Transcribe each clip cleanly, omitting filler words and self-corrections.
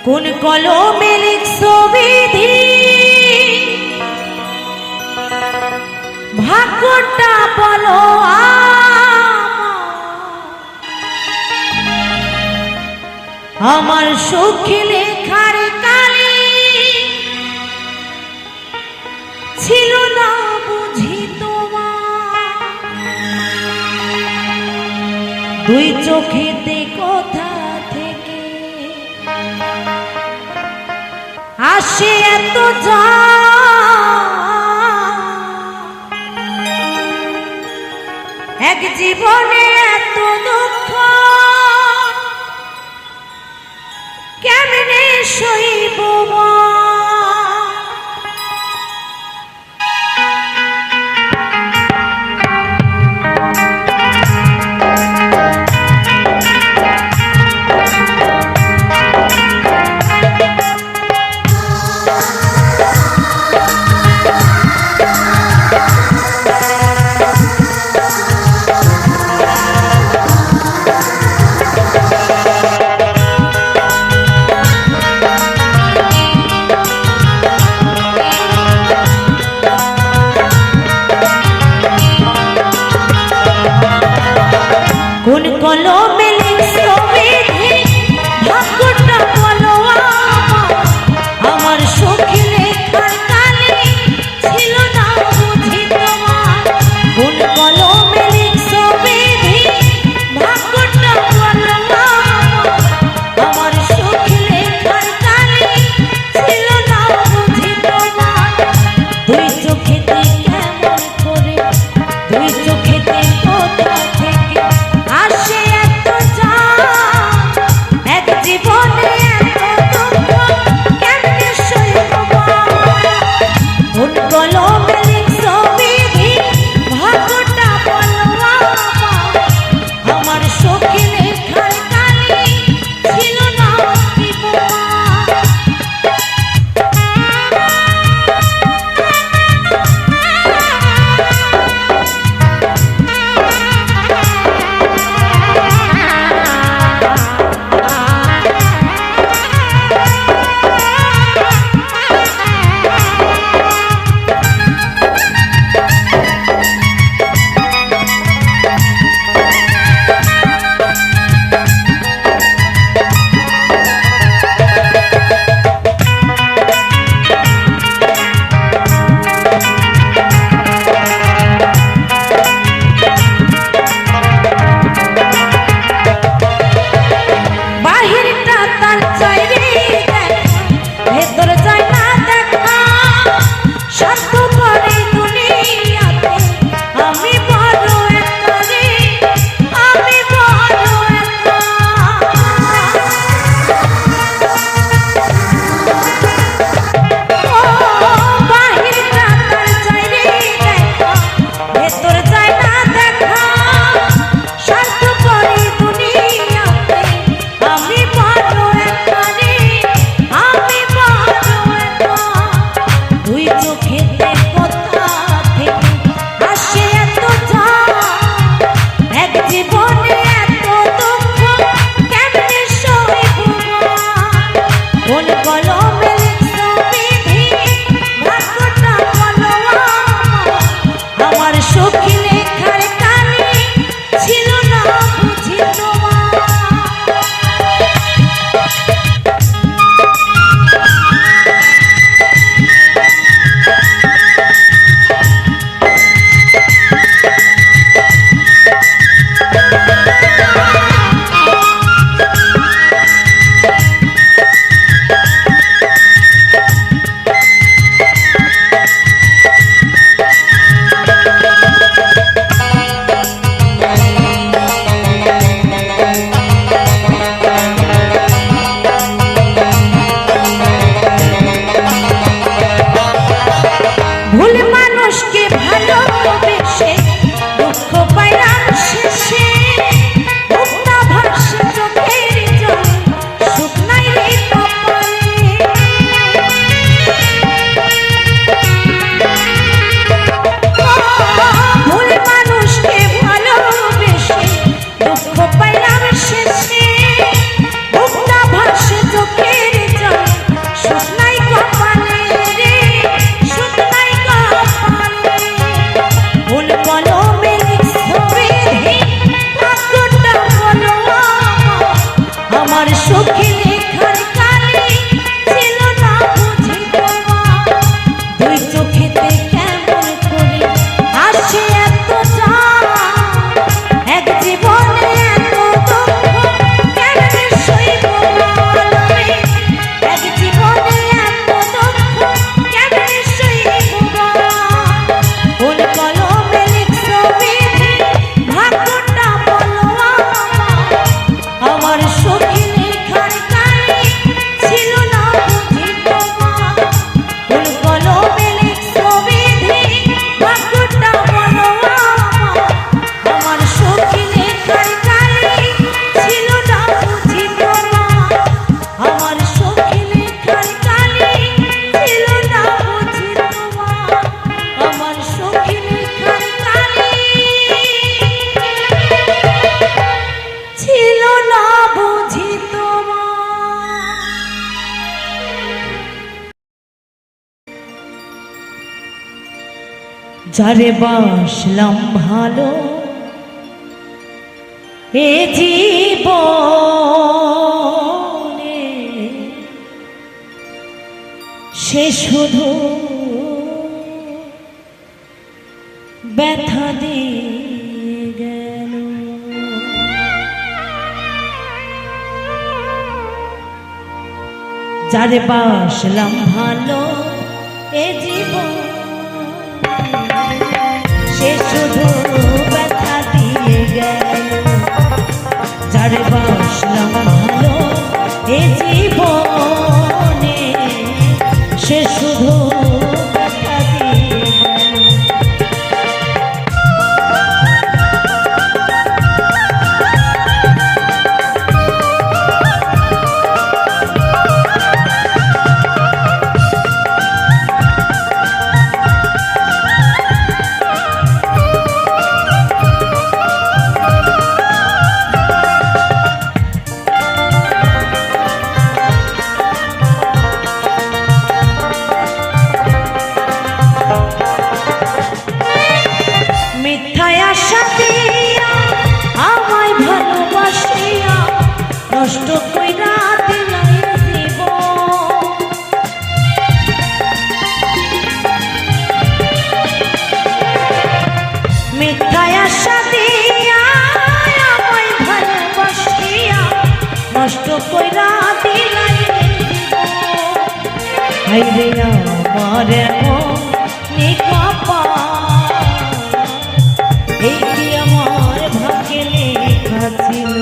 কোন কলমে লিখছো বিধি ভাগ্যটা বলো আমার সুখী লেখার কালি ছিল না বুঝি তোমার দুই চোখেতে কোথা থেকে আসে এত এক জীবনে এত দুঃখ কেমনে সইব কোন কলমে লিখছো বিধি ভাগ্যটা বলো আমার সুখী লেখার কালি ছিল না বুঝি তোমার কোন কলমে লিখছো বিধি ভাগ্যটা বলো আমার সুখী লেখার কালি ছিল না বুঝি তোমার দুই চোখেতে কেমন করে দুই চোখেতে কোথা থেকে আসে এত এক জীবনে এত দুঃখ কেমনে সইব কোন কলমে লিখছো বিধি ভাগ্যটা বলো আমার সখী লেখার কালি ছিল না কি I'm আমার সখী লেখার কালি ছিল না বুঝি তোমার দুই চোখেতে কেমন করে আসে এত চাপ এক জীবনে এত দুঃখ কেমনে সইব বলবে এক জীবনে এত দুঃখ কেমনে সইব কোন কলমে লিখছো বিধি ভাগ্যটা বলো আমার সখী লেখার কালি ছিল না বুঝি তোমার কোন কলমে লিখছো বিধি ভাগ্যটা বলো আমার সখী লেখার কালি ছিল না বুঝি তোমার আমার সখী লেখার কালি ছিল না বুঝি তোমার আমার সখী লেখার কালি ছিল না বুঝি তোমার যারে বাসলাম ভালো এ জীবনে সে শুধু ব্যথা দিয়ে গেল যারে বাসলাম ভালো এ জীবন সে শুধু ব্যথা দিয়ে গেল যারে বাসলাম ভালো এ জীবনে সে শুধু ব্যথা দিয়ে গেল মিথ্যায় আশা দিয়া আমায় ভালোবাসিয়া নষ্ট কইরা দিলাই জীবন মিথ্যায় আশা দিয়া আমায় ভালোবাসিয়া নষ্ট কইরা দিলাই জীবন হাইরে আমার এমন নিকপাল এই কি আমার ভাগ্যে লেখা ছিল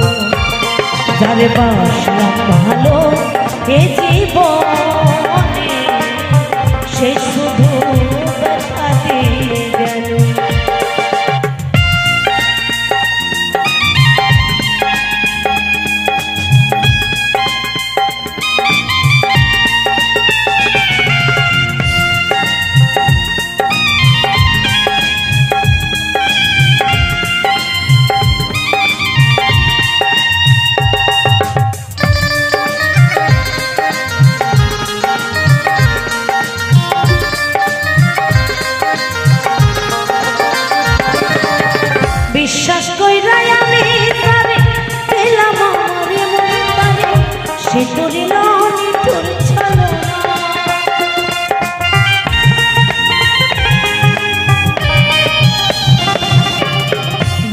যারে বাসলাম ভালো এ জীবনে সে শুধু ব্যথা দিয়ে গেল বিশ্বাস কইরা আমি তারে পেলাম আমারে মনটারে সে করিল নিঠুর ছলনা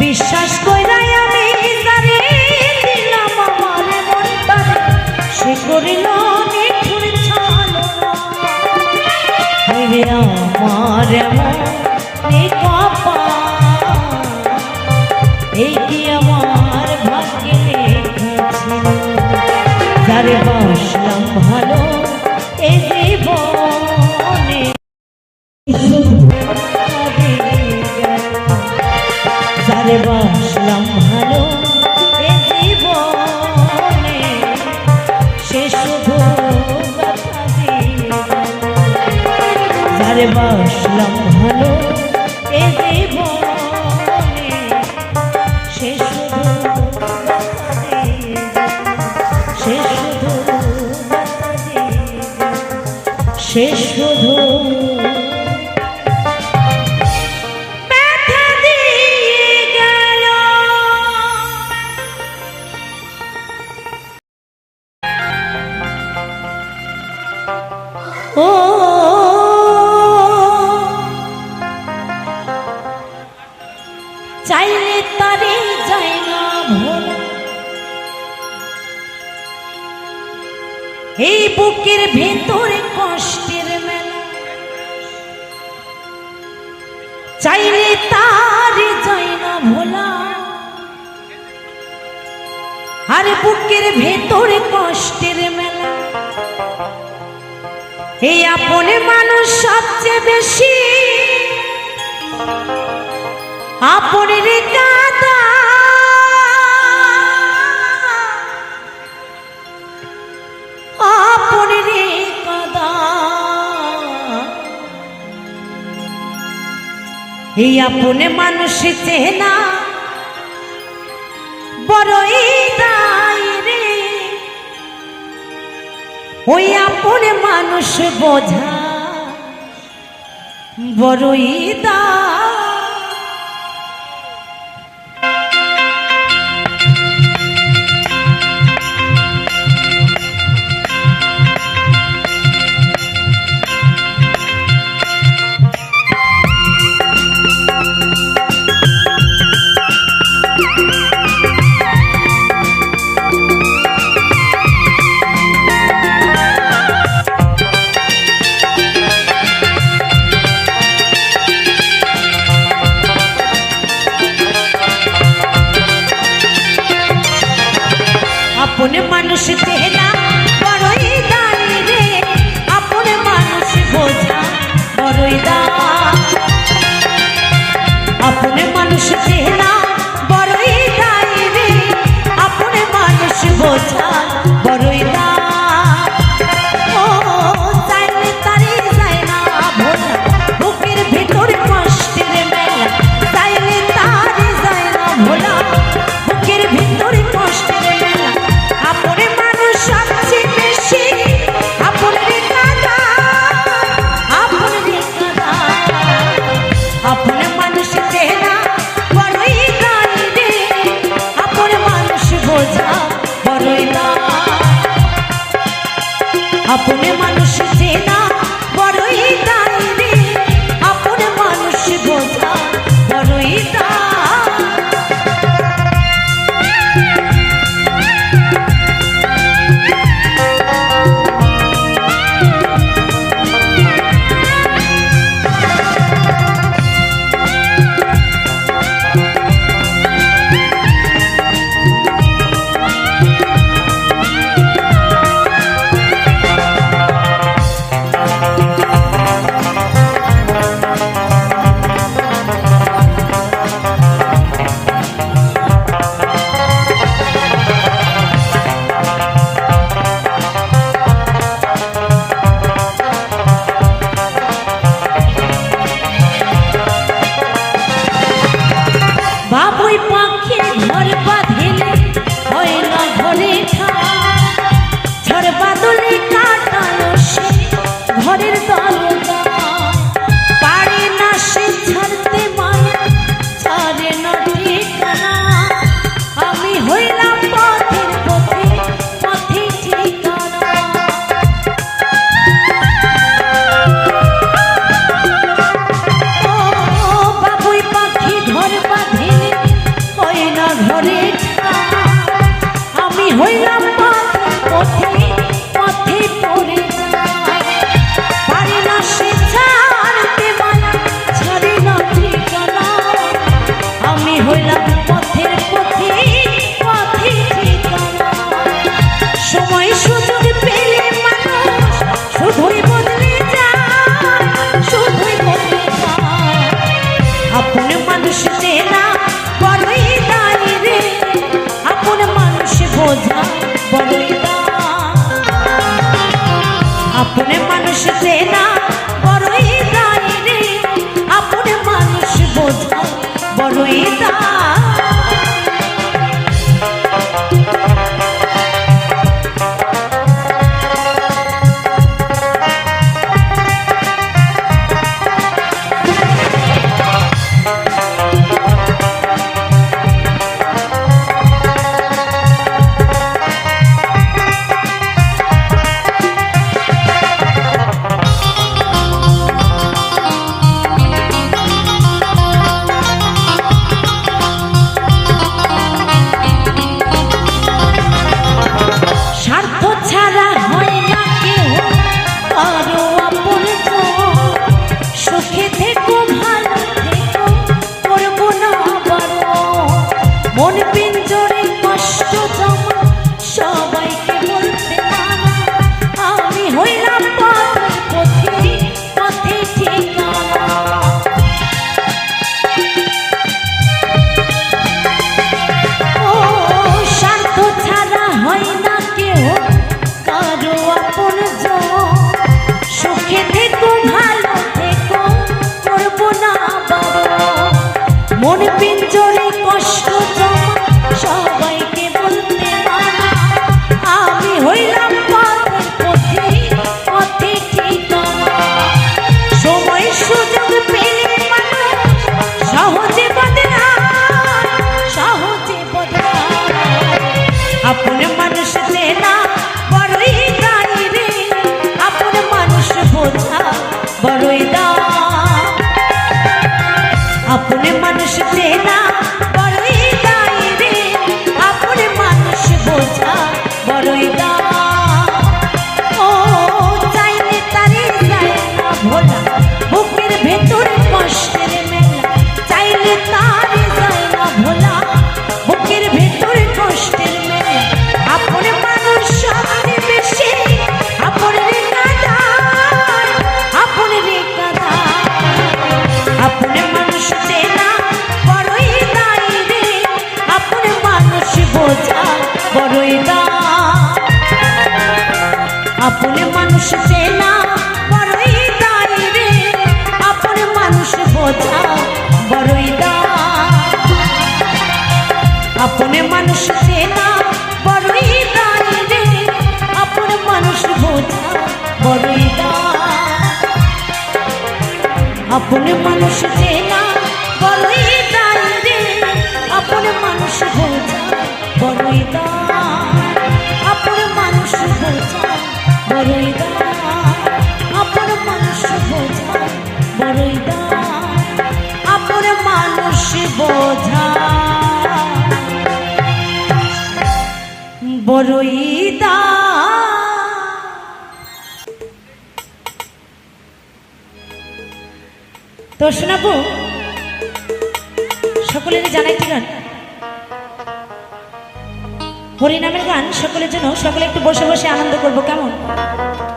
বিশ্বাস কইরা আমি তারে দিলাম আমারে মনটারে সে করিল নিঠুর ছলনা হায়রে আমার এমন নিকপাল এই কি আমার ভাগ্যে লেখা ছিল যারে বাসলাম ভালো এ জীবনে যারে বাসলাম ভালো এ জীবনে সে শুধু ব্যথা দিয়ে যারে বাসলাম ভালো এ জীবনে সে শুধু সে শুধু ও চাইলে তারে যায় না ভোলা, এই বুকের ভেতরে কষ্টের মেলা, চাইলে তারে যায় না ভোলা, আর বুকের ভেতরে কষ্টের মেলা। এই আপনে মানুষ সবচেয়ে বেশি আপনের কাদা, আপনের কাদা। এই আপনে মানুষ চেনা বড়ই দায় রে, ওই আপনে মানুষ বোঝা বড়ই দায়। আপনে মানুষ চেনা বড়ই দায় রে, আপনে মানুষ বোঝা বড়ই দায়। আপনে মানুষ চেনা বড়ই দায় রে, আপনে মানুষ বোঝা বড়ই দায়। ও চাইলে তারে যায় না ভোলা, বুকের ভেতর কষ্টের মেলা, চাইলে তারে যায় না ভোলা, বুকের ভেতর কষ্টের মেলা। আপনে মানুষ সবচেয়ে বেশি আপনের কাদা, আপনের কাদা। আপনে মানুষ চেনা বড়ই দায় রে, আপনে মানুষ বোঝা বড়ই দায়। আপনে মানুষ চেনা বড়ই দায় রে, আপনে মানুষ বোঝা বড়ই দায়। বাবুই পাখির ঘর বাঁধিলে হয় না ঘরে ঠাই, ঝড় বাদলে কাটালো সে ঘরের দরজা, পারে না সে ছাড়তে মায়া, ছাড়ে না ঠিকানা। আমি হইলাম পথের পথে পথে ঠিকানা। ও বাবুই পাখি ঘর বাঁধিলে হয় না ঘরে ঠাই, আমি হইলাম পথে পথে পথে পড়ে যাই, পারি না সে ছাড়তে মায়া, ছাড়ে না ঠিকানা। আমি হইলাম পথের পথে পথে ঠিকানা। সময় সুযোগ পেলে মানুষ শুধুই বদলে যায়, শুধুই বদলে যায়। আপনে মানুষ চেনা বড়ই দায় রে, আপনে মানুষ বোঝা বড়ই দায়। আপনে মানুষ চেনা বড়ই দায় রে, আপনে মানুষ বোঝা বড়ই দায়। আপন মানুষ চেনা বড়ই দায় রে, আপন মানুষ বোঝা বড়ই দায়, আপন মানুষ চেনা বড়ই দায় রে, আপন মানুষ বোঝা বড়ই দায়, আপন মানুষ চেনা বড়ই দায় রে, আপন মানুষ বোঝা বড়ই দায়, আপন মানুষ বোঝা বড়ই দায়, আপন মানুষ বোঝা বড়ই দায়, আপন মানুষ বোঝা বড়ই দায়। তো শোনাবো সকলের জানাইতে গান, হরিনামের গান সকলের জন্য। সকলে একটু বসে বসে আনন্দ করবো, কেমন?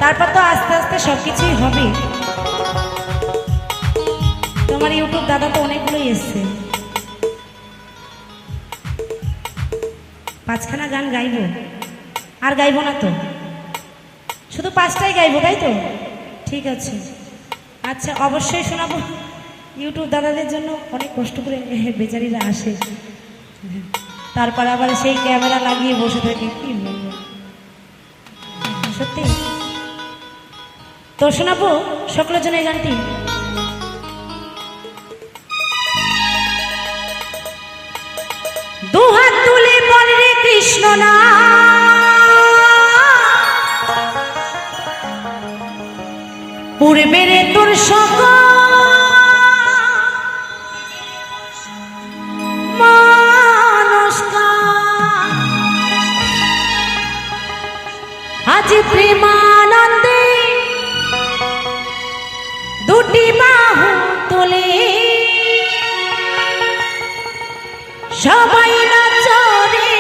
তারপর তো আস্তে আস্তে সবকিছুই হবে। তোমার ইউটিউব দাদা তো অনেকগুলোই এসছে, 5খানা গান গাইবো, আর গাইবো না তো, শুধু 5টাই গাইবো, তাই তো? ঠিক আছে, আচ্ছা অবশ্যই শোনাবো। ইউটিউব দাদাদের জন্য অনেক কষ্ট করে বেচারিরা আসে, তারপর আবার সেই ক্যামেরা লাগিয়ে বসে থাকে, কি বলবো সত্যি। তো শোনাবো সকলের জন্য এই গানটি। দুহাত তুলে বলে রে কৃষ্ণ না, পূর্বের তোর সকল আজ প্রেমানন্দে দুটি বাহু তোলে, সবাই নাচরে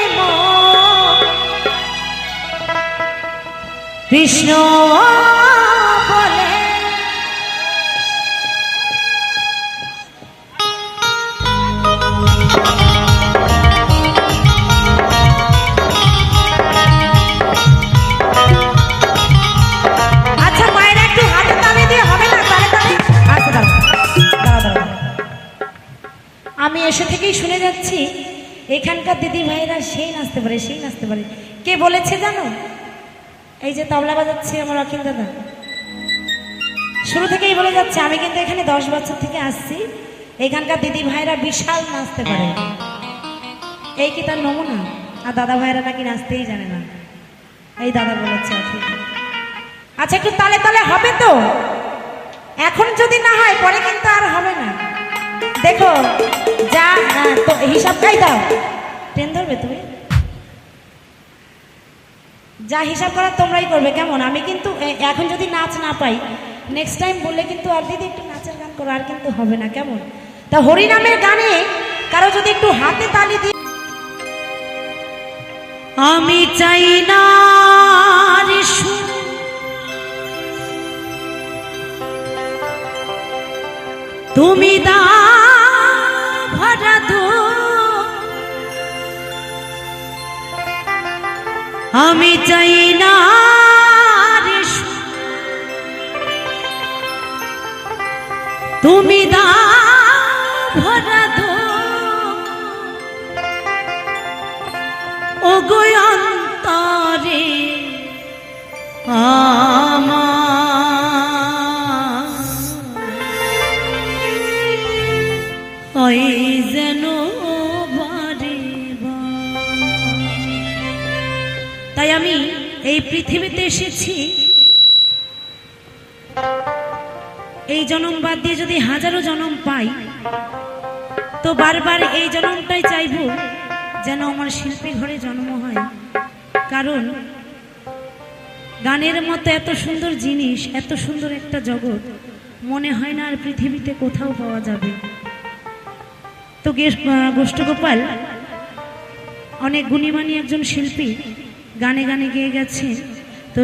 কৃষ্ণ বলে। আমি এসে থেকেই শুনে যাচ্ছি এখানকার দিদি ভাইরা সেই নাচতে পারে, সেই নাচতে পারে। কে বলেছে জানো? এই যে তবলা বাজাচ্ছে আমার অখিল দাদা, শুরু থেকেই বলে যাচ্ছে। আমি কিন্তু এখানে 10 বছর থেকে আসছি, এখানকার দিদি ভাইরা বিশাল নাচতে পারে। এই কি তার নমুনা? আর দাদা ভাইরা নাকি নাচতেই জানে না, এই দাদা বলেছে। আচ্ছা একটু তালে তালে হবে তো, এখন যদি না হয় পরে কিন্তু আর হবে না। দেখো যা তো হিসাব খাই দাও, ট্রেন ধরবে তুমি, যা হিসাব করার তোমরাই করবে, কেমন? আমি কিন্তু এখন যদি নাচ না পাই, নেক্সট টাইম বললে কিন্তু আর দিদি একটু নাচের গান করো, আর কিন্তু হবে না, কেমন? তা হরিনামের গানে কারো যদি একটু হাতে তালি দিই। আমি চাই না তুমি দা ভরা দো, আমি চাই না তুমি দা ভরা দো, ও গো অন্তরে যেন বারে। তাই আমি এই পৃথিবীতে এসেছি, এই জন্ম বাদ দিয়ে যদি হাজারো জন্ম পাই, তো বারবার এই জন্মটাই চাইব যেন আমার শিল্পী ঘরে জন্ম হয়। কারণ গানের মতো এত সুন্দর জিনিস, এত সুন্দর একটা জগৎ মনে হয় না আর পৃথিবীতে কোথাও পাওয়া যাবে। তো গোষ্ঠগোপাল অনেক গুণীমানী একজন শিল্পী, গানে গানে গেয়ে গেছে। তো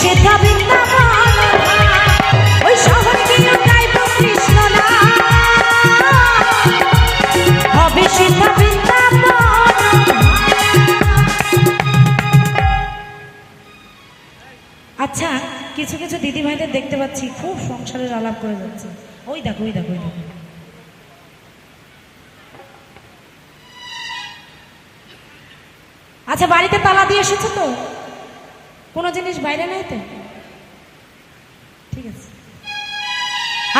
সেটা বৃন্দাবন ওই শহর গিয়ে গাইব কৃষ্ণ নাম হবে সেটা বৃন্দাবন। আচ্ছা কিছু কিছু দিদি ভাইদের দেখতে পাচ্ছি খুব সংসারের আলাপ করে যাচ্ছে, ওই দেখো ওই দেখো ওই দেখো। আচ্ছা বাড়িতে তালা দিয়ে এসেছো তো, কোনো জিনিস বাইরে নাই তো, ঠিক আছে।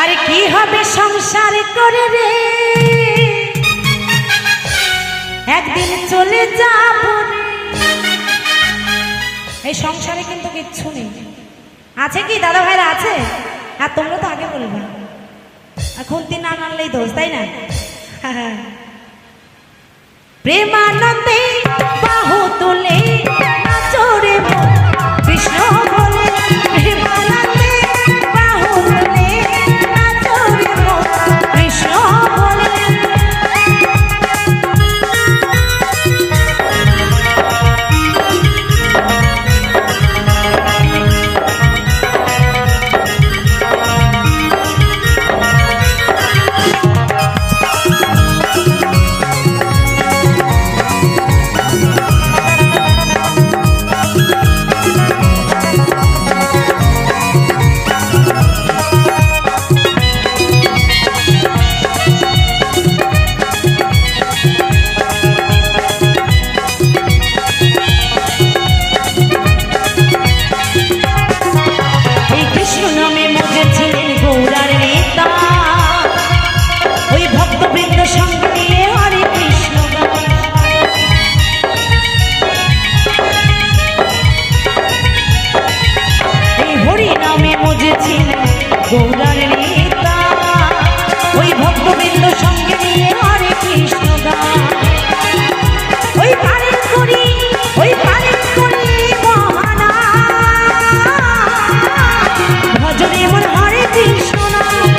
আরে কি হবে সংসার করে রে, একদিন চলে যাব রে। এই সংসারে কিন্তু কিচ্ছু নেই, আছে কি দাদা ভাইরা আছে? আর তোমরা তো আগে বলবা, এখন দিন না আনলেই দোষ, তাই না? প্রেমানন্দে বাহু তুলে নাচরে কৃষ্ণ বলে, প্রেমানন্দে বাহু তুলে নাচরে কৃষ্ণ বলে। গৌরার নেতা ওই ভক্তবৃন্দ সঙ্গে নিয়ে হরে কৃষ্ণ গান, ওই পারেন করি ওই পারেন করি মহানা ভজনে মন হরে কৃষ্ণ নাম,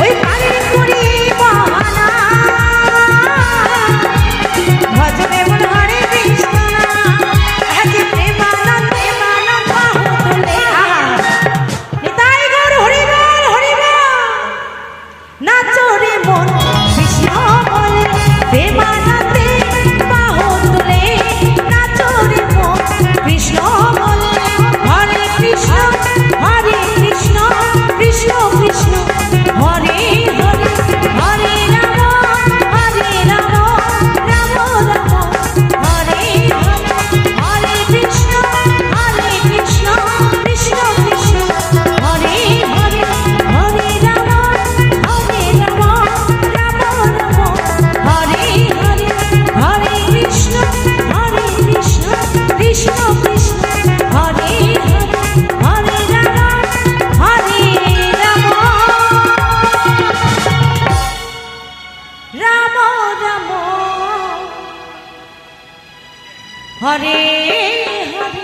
ওই পারেন করি মহানা ভজনে মন হরে কৃষ্ণ নাম। আজকে প্রেমানন্দ প্রেমানন্দ বাহু তুলে নিতাই গৌর হরি নাচরে মন কৃষ্ণ বলে, প্রেমানন্দে বাহু তুলে নাচরে মন কৃষ্ণ বলে। হরে কৃষ্ণ কৃষ্ণ কৃষ্ণ হরে হরে, হরে রাম রাম রাম হরে হরে, হরে কৃষ্ণ কৃষ্ণ কৃষ্ণ হরে হরে, হরে রাম হরে কৃষ্ণ কৃষ্ণ কৃষ্ণ হরে হরে, হরে রাম রাম রাম হরে হরে।